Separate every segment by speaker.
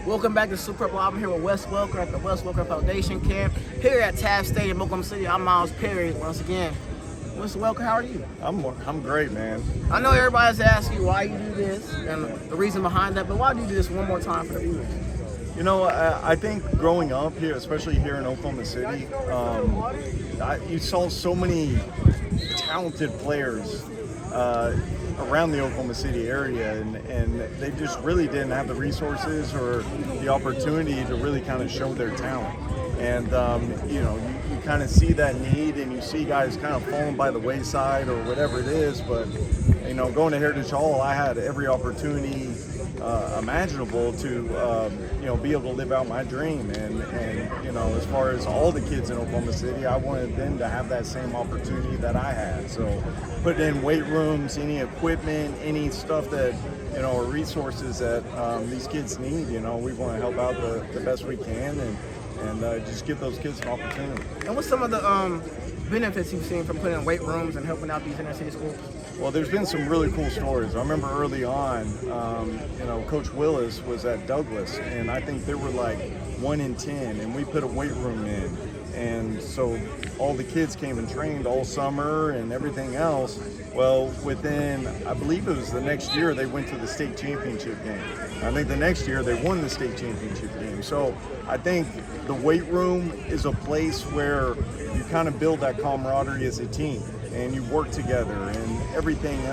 Speaker 1: Welcome back to Super Live. I'm here with Wes Welker at the Wes Welker Foundation camp here at Taft Stadium, Oklahoma City. I'm Miles Perry once again. Mr. Welker, how are you?
Speaker 2: I'm great, man.
Speaker 1: I know everybody's asking you why you do this and the reason behind that, but why do you do this one more time for the viewers?
Speaker 2: You know, I think growing up here, especially here in Oklahoma City, you saw so many talented players around the Oklahoma City area, and they just really didn't have the resources or the opportunity to really kind of show their talent. And you know, you kind of see that need, and you see guys kind of falling by the wayside or whatever it is. But you know, going to Heritage Hall, I had every opportunity imaginable to you know, be able to live out my dream. And you know, as far as all the kids in Oklahoma City, I wanted them to have that same opportunity that I had. So putting in weight rooms, any equipment, any stuff that, you know, or resources that these kids need, you know, we want to help out the best we can and just give those kids an opportunity.
Speaker 1: And what's some of the benefits you've seen from putting in weight rooms and helping out these inner city schools?
Speaker 2: Well, there's been some really cool stories. I remember early on, you know, Coach Willis was at Douglas, and I think there were like 1 in 10, and we put a weight room in. And so all the kids came and trained all summer and everything else. Well, within, I believe it was the next year, they went to the state championship game. I think the next year they won the state championship game. So I think the weight room is a place where you kind of build that camaraderie as a team, and you work together, and everything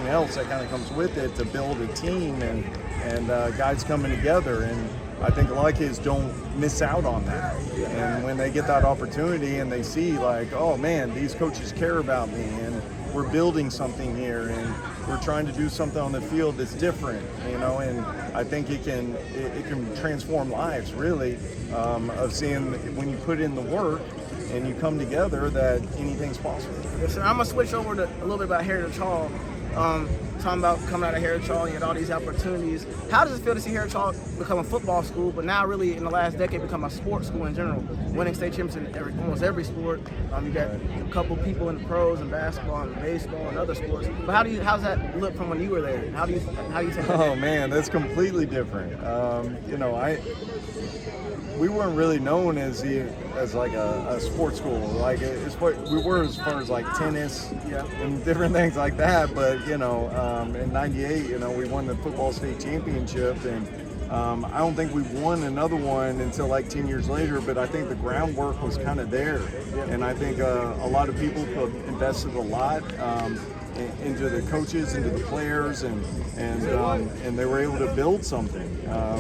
Speaker 2: else that kind of comes with it to build a team and guys coming together. And I think a lot of kids don't miss out on that. And when they get that opportunity and they see like, oh man, these coaches care about me, and we're building something here, and we're trying to do something on the field that's different, you know, and I think it can transform lives, really, of seeing when you put in the work and you come together that anything's possible.
Speaker 1: Yes, sir. I'm going to switch over to a little bit about Heritage Hall. Talking about coming out of Heritage Hall and you had all these opportunities. How does it feel to see Heritage Hall become a football school, but now really in the last decade become a sports school in general, winning state championships in almost every sport? You got a couple people in the pros and basketball and baseball and other sports. But how's that look from when you were there? How do you think that?
Speaker 2: Oh man, that's completely different. You know, we weren't really known as like a sports school. Like we were as far as like tennis,
Speaker 1: yeah,
Speaker 2: and different things like that. But you know, in '98, you know, we won the football state championship, and I don't think we won another one until like 10 years later. But I think the groundwork was kind of there, and I think a lot of people invested a lot into the coaches, into the players, and they were able to build something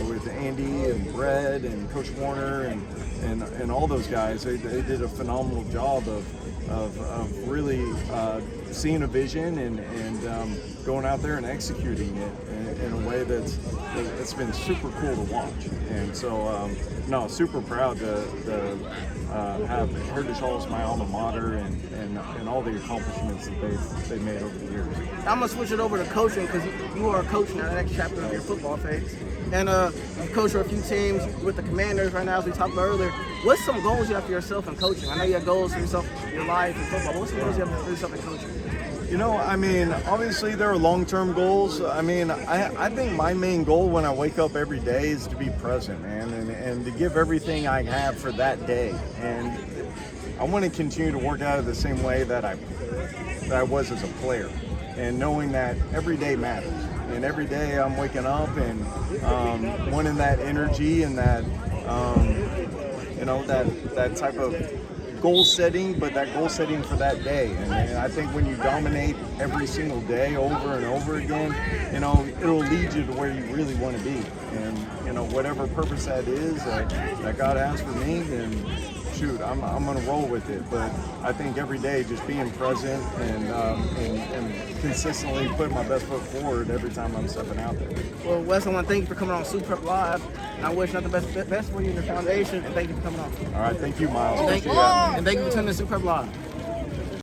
Speaker 2: with Andy and Brett and Coach Warner and all those guys. They did a phenomenal job of really seeing a vision and going out there and executing it in a way that's been super cool to watch. And so, no, super proud to have Heritage Hall as my alma mater and all the accomplishments that they've made over the years.
Speaker 1: I'm going to switch it over to coaching because you are a coach now, the next chapter of your football phase. And you've coached for a few teams with the Commanders right now, as we talked about earlier. What's some goals you have for yourself in coaching? I know you have goals for yourself, your life, and football, but what's some goals you have for yourself in coaching?
Speaker 2: You know, I mean, obviously there are long-term goals. I mean, I think my main goal when I wake up every day is to be present, man, and to give everything I have for that day. And I want to continue to work out of the same way that I was as a player, and knowing that every day matters. And every day I'm waking up and wanting that energy and that, you know, that type of goal setting, but that goal setting for that day. And I think when you dominate every single day over and over again, you know, it'll lead you to where you really want to be. And, you know, whatever purpose that is that God has for me, then shoot, I'm going to roll with it. But I think every day just being present and consistently putting my best foot forward every time I'm stepping out there.
Speaker 1: Well, Wes, I want to thank you for coming on Super Live, and I wish nothing best for you and your foundation, and thank you for coming on.
Speaker 2: All right, thank you, Miles.
Speaker 1: Thank you. And thank you for tuning in to Super Live.